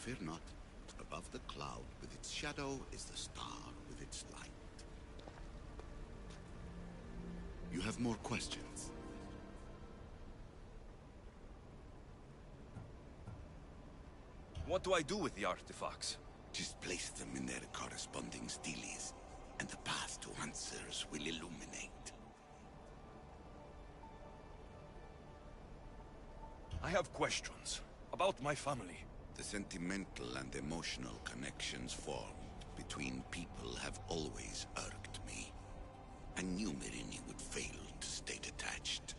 Fear not. Above the cloud with its shadow is the star with its light. You have more questions? What do I do with the artifacts? Just place them in their corresponding steles, and the path to answers will illuminate. I have questions about my family. The sentimental and emotional connections formed between people have always irked me. I knew Myrrine would fail to stay detached.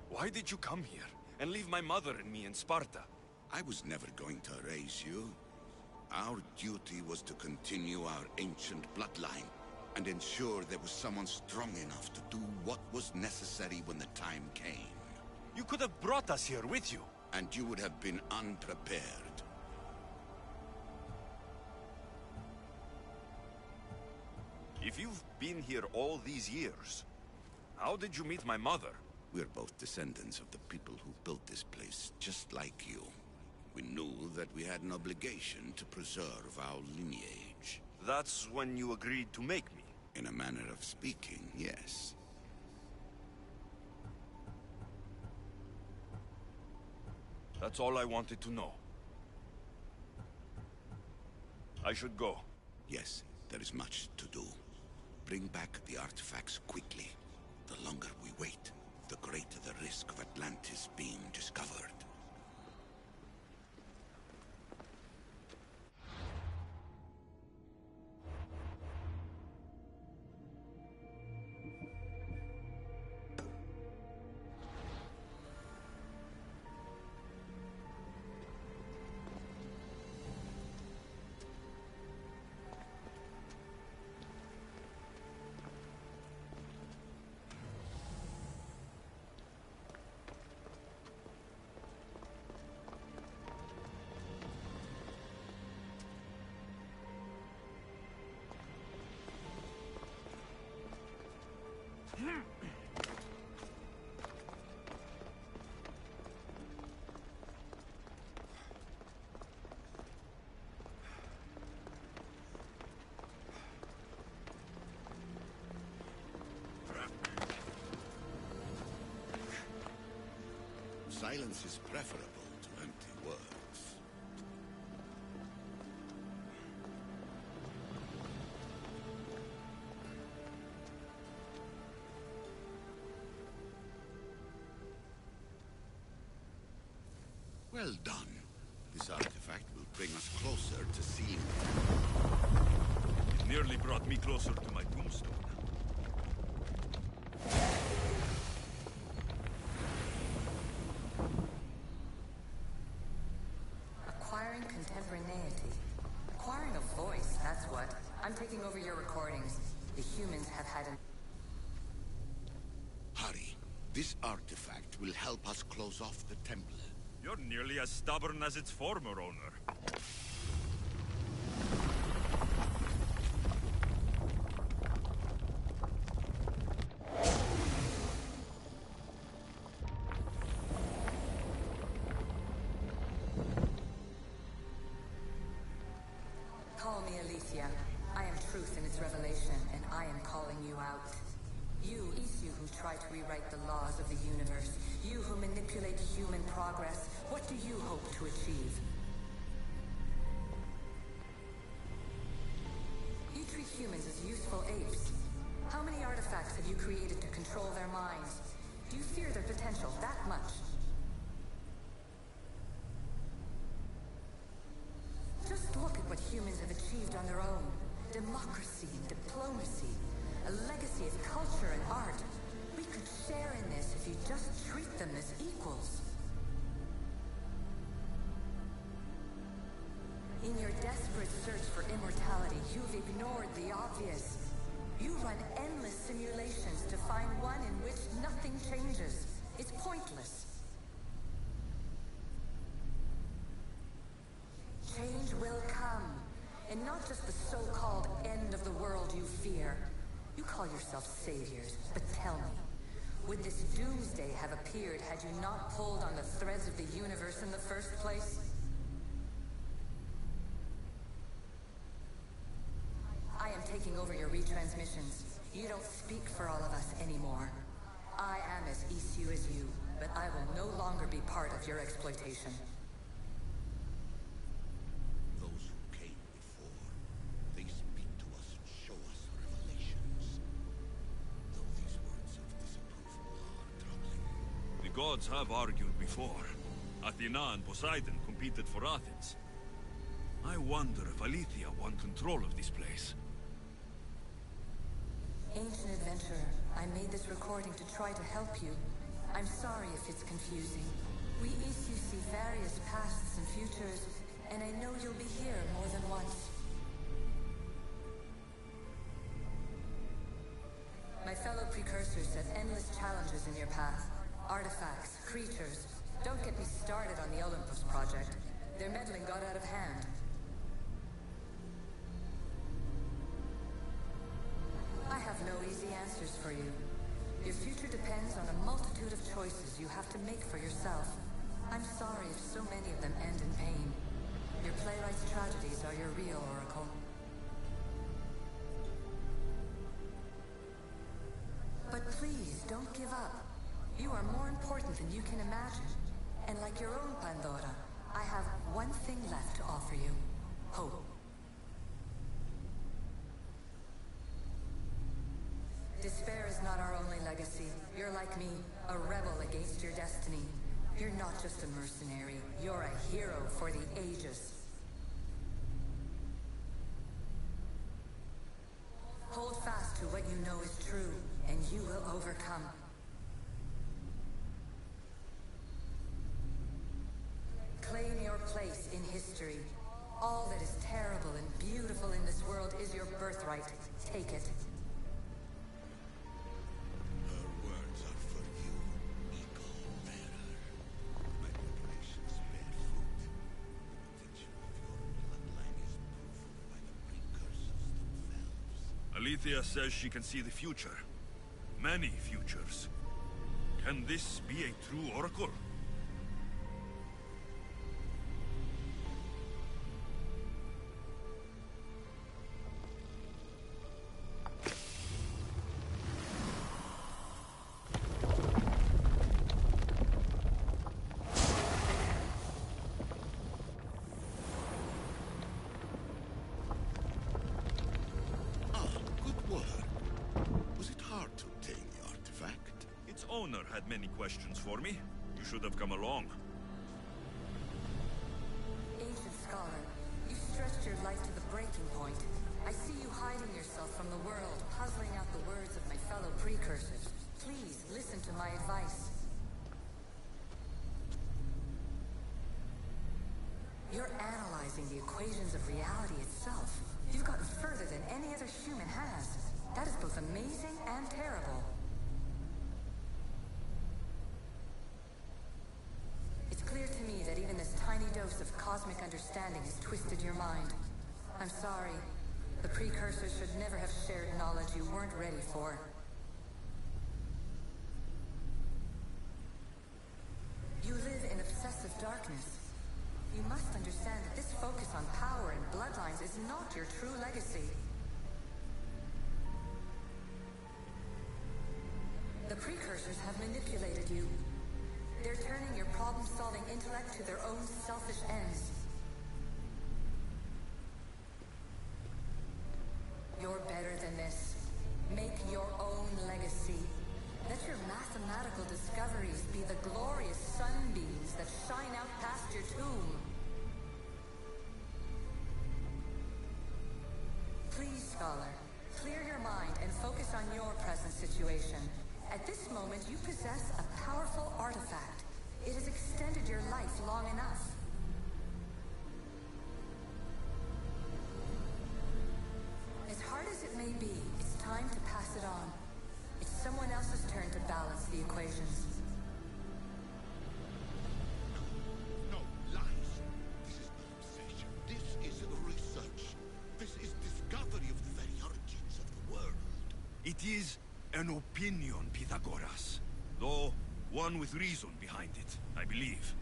Why did you come here and leave my mother and me in Sparta? I was never going to erase you. Our duty was to continue our ancient bloodline and ensure there was someone strong enough to do what was necessary when the time came. You could have brought us here with you. And you would have been unprepared. If you've been here all these years, how did you meet my mother? We're both descendants of the people who built this place, just like you. We knew that we had an obligation to preserve our lineage. That's when you agreed to make me. In a manner of speaking, yes. That's all I wanted to know. I should go. Yes, there is much to do. Bring back the artifacts quickly. The longer we wait, the greater the risk of Atlantis being discovered. Silence is preferable to empty words. Well done. This artifact will bring us closer to seeing. It nearly brought me closer to my tombstone. Acquiring contemporaneity. Acquiring a voice, that's what. I'm taking over your recordings. The humans have had an... Hurry. This artifact will help us close off the temple. You're nearly as stubborn as its former owner. Call me Aletheia. I am truth in its revelation, and I am calling you out. You who try to rewrite the laws of the universe. You who manipulate human progress. What do you hope to achieve? You treat humans as useful apes. How many artifacts have you created to control their minds? Do you fear their potential that much? Just look at what humans have achieved on their own. Democracy and diplomacy. A legacy of culture and art. We could share in this if you just treat them as equals. In your desperate search for immortality, you've ignored the obvious. You run endless simulations to find one in which nothing changes. It's pointless. Change will come. And not just the so-called end of the world you fear. You call yourself saviors, but tell me, Would this doomsday have appeared had you not pulled on the threads of the universe in the first place? I am taking over your retransmissions. You don't speak for all of us anymore. I am as Issu as you, but I will no longer be part of your exploitation. Those who came before, they speak to us and show us revelations. Though these words of disapproval are troubling. The gods have argued before. Athena and Poseidon competed for Athens. I wonder if Aletheia won control of this place. Ancient adventurer, I made this recording to try to help you. I'm sorry if it's confusing. We Issu see various pasts and futures, and I know you'll be here more than once. My fellow precursors set endless challenges in your path. Artifacts, creatures. Don't get me started on the Olympus project. Their meddling got out of hand. I have no easy answers for you. Your future depends on a multitude of choices you have to make for yourself. I'm sorry if so many of them end in pain. Your playwright's tragedies are your real oracle. But please, don't give up. You are more important than you can imagine. And like your own Pandora, I have one thing left to offer you. Hope. Despair is not our only legacy. You're like me, a rebel against your destiny. You're not just a mercenary, you're a hero for the ages. Hold fast to what you know is true, and you will overcome. Claim your place in history. All that is terrible and beautiful in this world is your birthright. Take it. Her words are for you, eagle bearer. My preparations bear fruit. The potential of your bloodline is proven by the precursors themselves. Aletheia says she can see the future. Many futures. Can this be a true oracle? Owner had many questions for me. You should have come along. Ancient scholar, you stretched your life to the breaking point. I see you hiding yourself from the world, puzzling out the words of my fellow precursors. Please, listen to my advice. You're analyzing the equations of reality itself. You've gotten further than any other human has. That is both amazing and terrible. It's clear to me that even this tiny dose of cosmic understanding has twisted your mind. I'm sorry. The precursors should never have shared knowledge you weren't ready for. You live in obsessive darkness. You must understand that this focus on power and bloodlines is not your true legacy. The precursors have manipulated you. They're turning your problem-solving intellect to their own selfish ends. You're better than this. Make your own legacy. Let your mathematical discoveries be the glorious sunbeams that shine out past your tomb. Please, scholar, clear your mind and focus on your present situation. At this moment, you possess a powerful artifact. It has extended your life long enough. As hard as it may be, it's time to pass it on. It's someone else's turn to balance the equations. No, lies. This is not obsession. This is research. This is discovery of the very origins of the world. It is an opinion, Pythagoras. Though, one with reason behind it, I believe.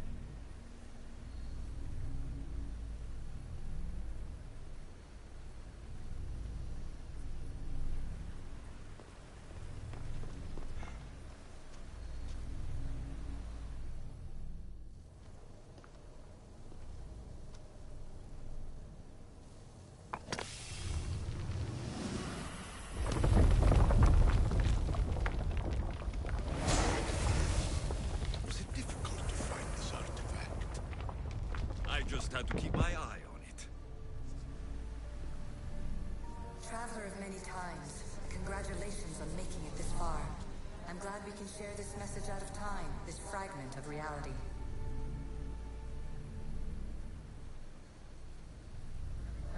Was it difficult to find this artifact? I just had to keep my eye on it. Traveler of many times, congratulations on making it this far. I'm glad we can share this message out of time, this fragment of reality.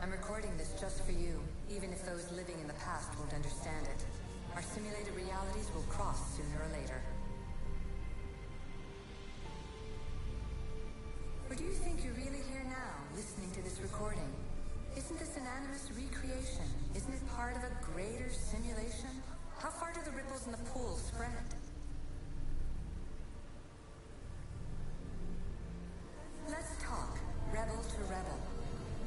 I'm recording this just for you, even if those living in the past won't understand it. Our simulated realities will cross sooner or later. Or do you think you're really here now, listening to this recording? Isn't this an animus recreation? Isn't it part of a greater simulation? How far do the ripples in the pool spread? Let's talk, rebel to rebel.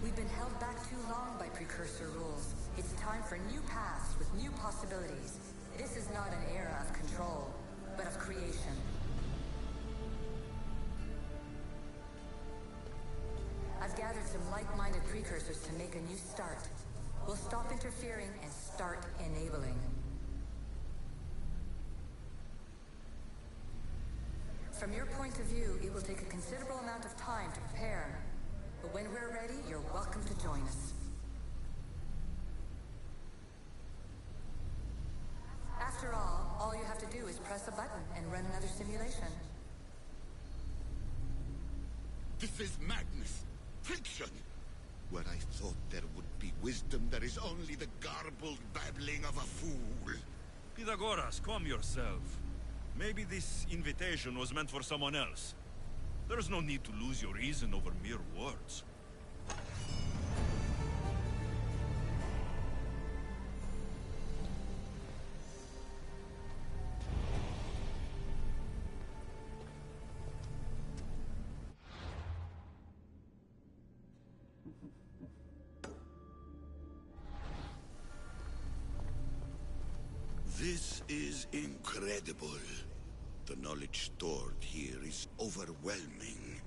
We've been held back too long by precursor rules. It's time for new paths with new possibilities. This is not an era of control, but of creation. I've gathered some like-minded precursors to make a new start. We'll stop interfering and start enabling. From your point of view, it will take a considerable amount of time to prepare. But when we're ready, you're welcome to join us. After all you have to do is press a button and run another simulation. This is madness. Fiction. Where I thought there would be wisdom, there is only the garbled babbling of a fool. Pythagoras, calm yourself. Maybe this invitation was meant for someone else. There's no need to lose your reason over mere words. This is incredible. The knowledge stored here is overwhelming.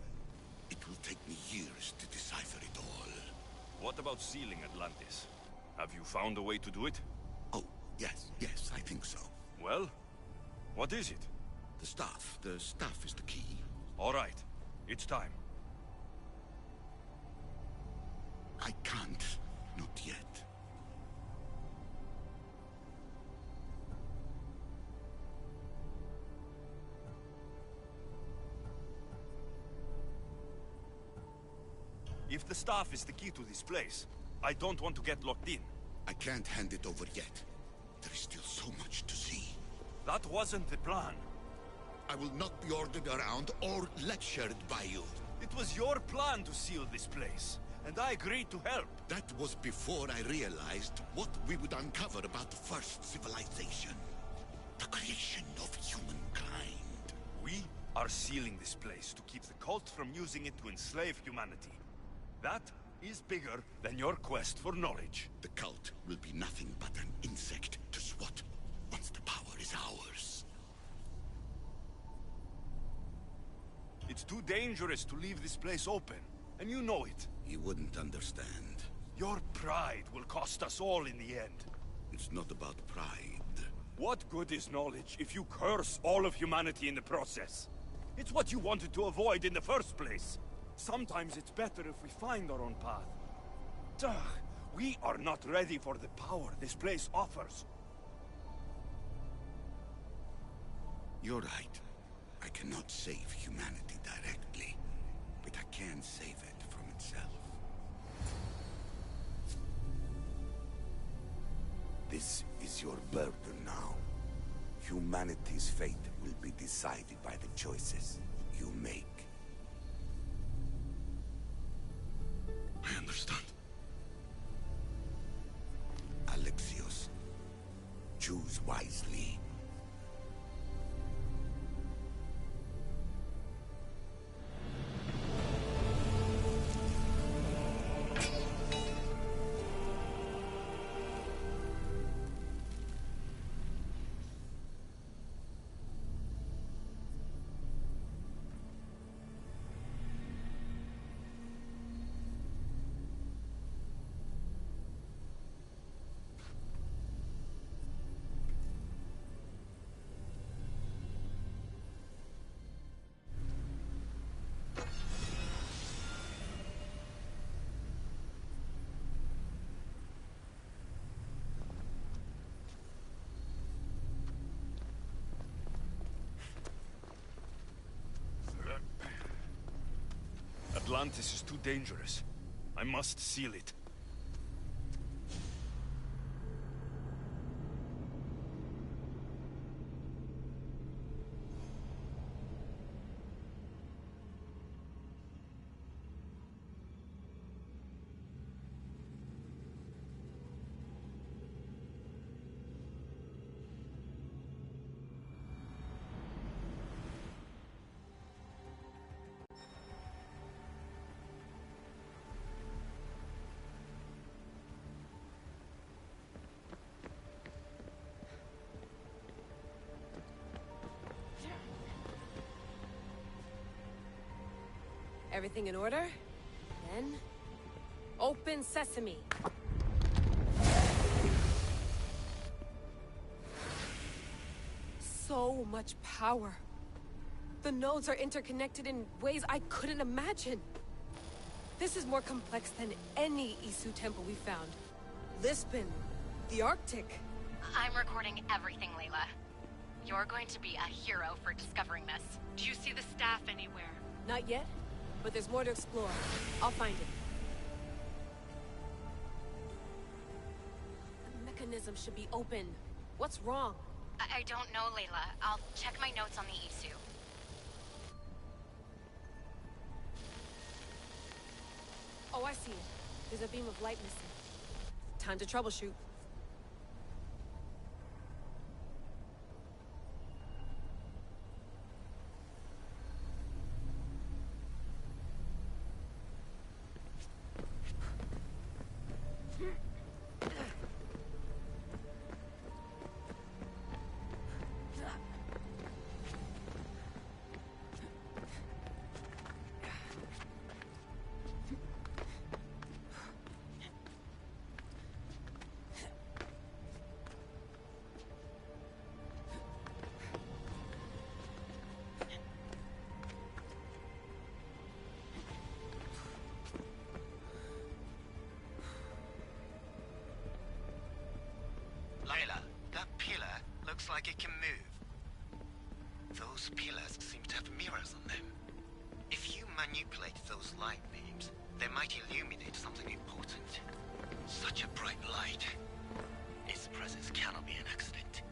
It will take me years to decipher it all. What about sealing Atlantis? Have you found a way to do it? Oh, yes, I think so. Well, what is it? The staff is the key. All right, it's time. I can't, not yet. If the staff is the key to this place, I don't want to get locked in. I can't hand it over yet. There is still so much to see. That wasn't the plan. I will not be ordered around or lectured by you. It was your plan to seal this place, and I agreed to help. That was before I realized what we would uncover about the first civilization. The creation of humankind. We are sealing this place to keep the cult from using it to enslave humanity. That is bigger than your quest for knowledge. The cult will be nothing but an insect to swat once the power is ours. It's too dangerous to leave this place open, and you know it. You wouldn't understand. Your pride will cost us all in the end. It's not about pride. What good is knowledge if you curse all of humanity in the process? It's what you wanted to avoid in the first place. Sometimes it's better if we find our own path. Ugh, we are not ready for the power this place offers. You're right. I cannot save humanity directly, but I can save it from itself. This is your burden now. Humanity's fate will be decided by the choices you make. I understand. Alexios, choose wisely. Atlantis is too dangerous. I must seal it. Everything in order? Then... open sesame! So much power. The nodes are interconnected in ways I couldn't imagine. This is more complex than any Isu temple we found. Lisbon, the Arctic. I'm recording everything, Layla. You're going to be a hero for discovering this. Do you see the staff anywhere? Not yet, but there's more to explore. I'll find it. The mechanism should be open. What's wrong? I don't know, Layla. I'll check my notes on the Isu. Oh, I see it. There's a beam of light missing. Time to troubleshoot. Layla, that pillar looks like it can move. Those pillars seem to have mirrors on them. If you manipulate those light beams, they might illuminate something important. Such a bright light. Its presence cannot be an accident.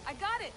I got it!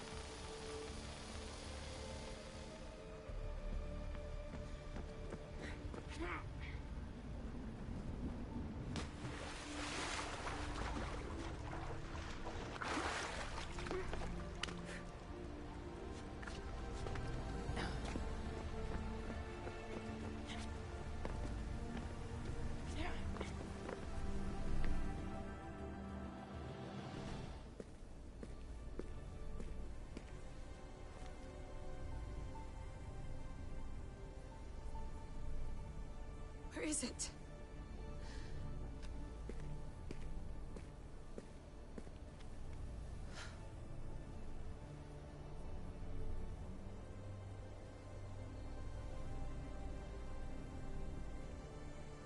Where is it?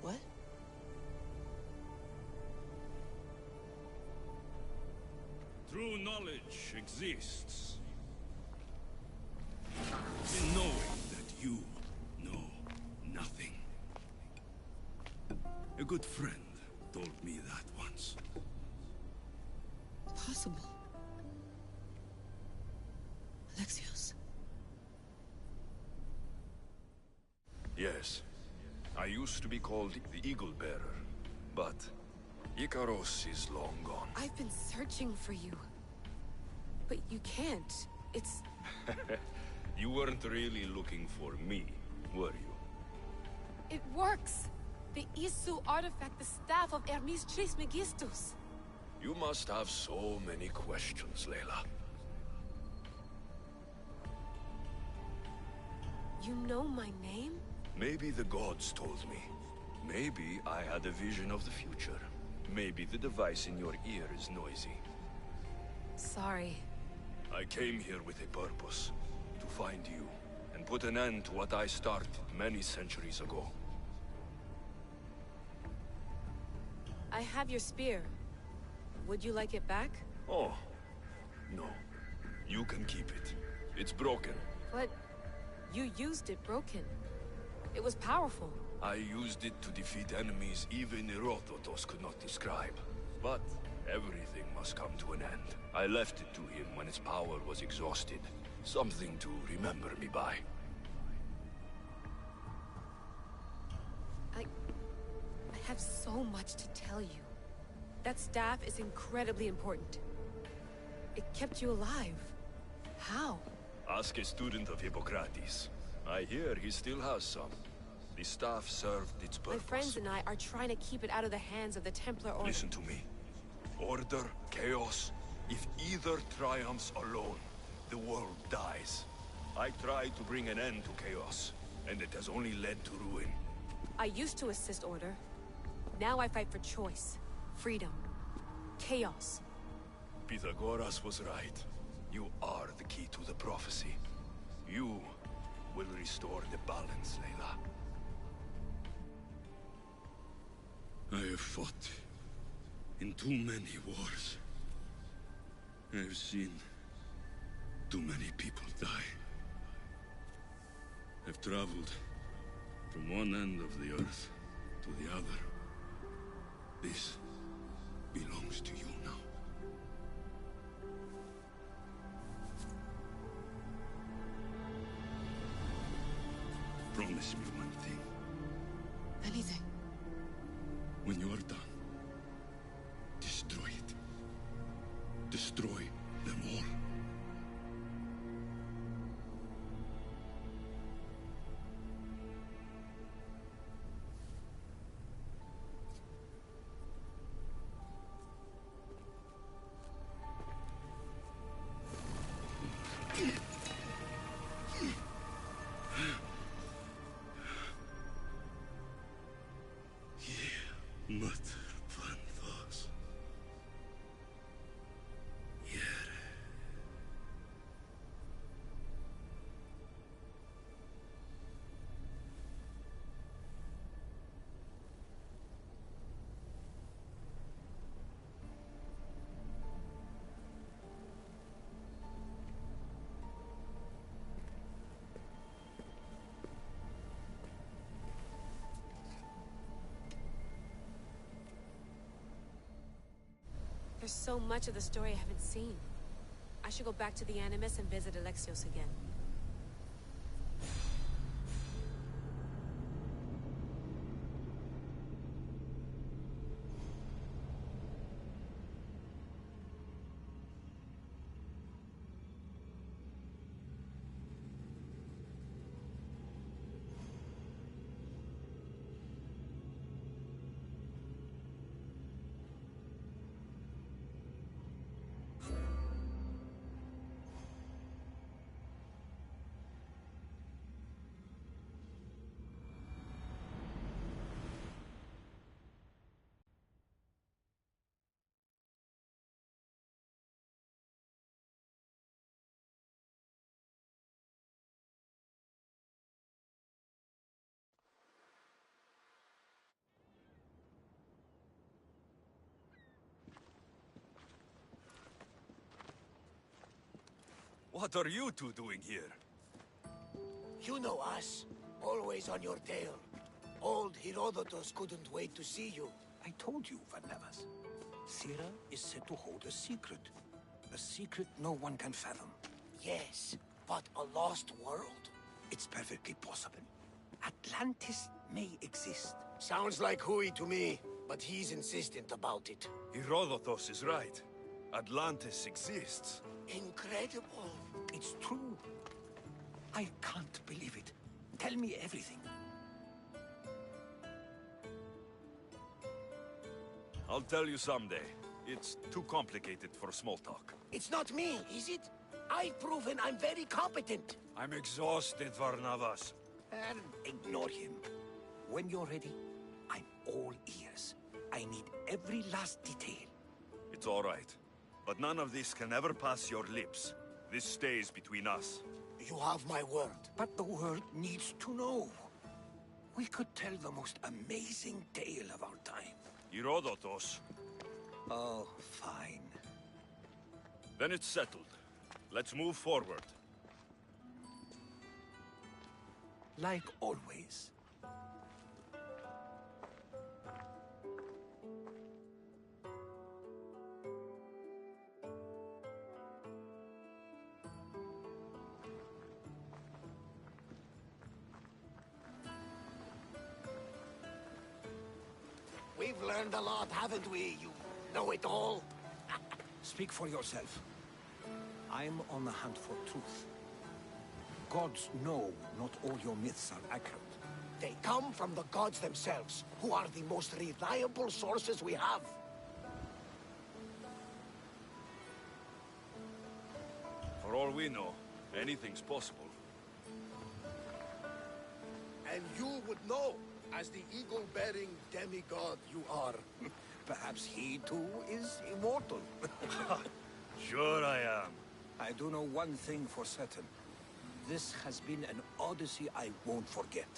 What? True knowledge exists. In knowing that you know nothing. A good friend told me that once. Possible. Alexios. Yes. I used to be called the Eagle Bearer, but Ikaros is long gone. I've been searching for you. But you can't. It's... You weren't really looking for me, were you? It works! The Isu artifact, the staff of Hermes Trismegistus. You must have so many questions, Layla. You know my name? Maybe the gods told me. Maybe I had a vision of the future. Maybe the device in your ear is noisy. Sorry. I came here with a purpose. To find you, and put an end to what I started many centuries ago. I have your spear. Would you like it back? Oh, no. You can keep it. It's broken. But you used it broken. It was powerful. I used it to defeat enemies even Herodotus could not describe. But everything must come to an end. I left it to him when its power was exhausted. Something to remember me by. I have so much to tell you. That staff is incredibly important. It kept you alive. How? Ask a student of Hippocrates. I hear he still has some. The staff served its purpose. My friends and I are trying to keep it out of the hands of the Templar Order. Listen to me. Order, chaos. If either triumphs alone, the world dies. I tried to bring an end to chaos, and it has only led to ruin. I used to assist Order. Now I fight for choice, freedom, chaos. Pythagoras was right. You are the key to the prophecy. You will restore the balance, Layla. I have fought in too many wars. I have seen too many people die. I've traveled from one end of the earth to the other. This belongs to you now. Promise me one thing. Anything. When you are done, destroy it. Destroy them all. Mother Panthos. There's so much of the story I haven't seen. I should go back to the Animus and visit Alexios again. What are you two doing here? You know us. Always on your tail. Old Herodotus couldn't wait to see you. I told you, Varnavas. Sira is said to hold a secret. A secret no one can fathom. Yes, but a lost world? It's perfectly possible. Atlantis may exist. Sounds like Hui to me, but he's insistent about it. Herodotus is right. Atlantis exists. Incredible. It's true. I can't believe it. Tell me everything. I'll tell you someday. It's too complicated for small talk. It's not me, is it? I've proven I'm very competent. I'm exhausted, Varnavas. And ignore him. When you're ready, I'm all ears. I need every last detail. It's all right. But none of this can ever pass your lips. This stays between us. You have my word. But the world needs to know. We could tell the most amazing tale of our time. Herodotus. Oh, fine. Then it's settled. Let's move forward. Like always. We've learned a lot, haven't we, you know-it-all? Speak for yourself. I'm on the hunt for truth. Gods know not all your myths are accurate. They come from the gods themselves, who are the most reliable sources we have. For all we know, anything's possible. And you would know, as the eagle-bearing demigod you are. Perhaps he too is immortal. Sure I am. I do know one thing for certain. This has been an odyssey I won't forget.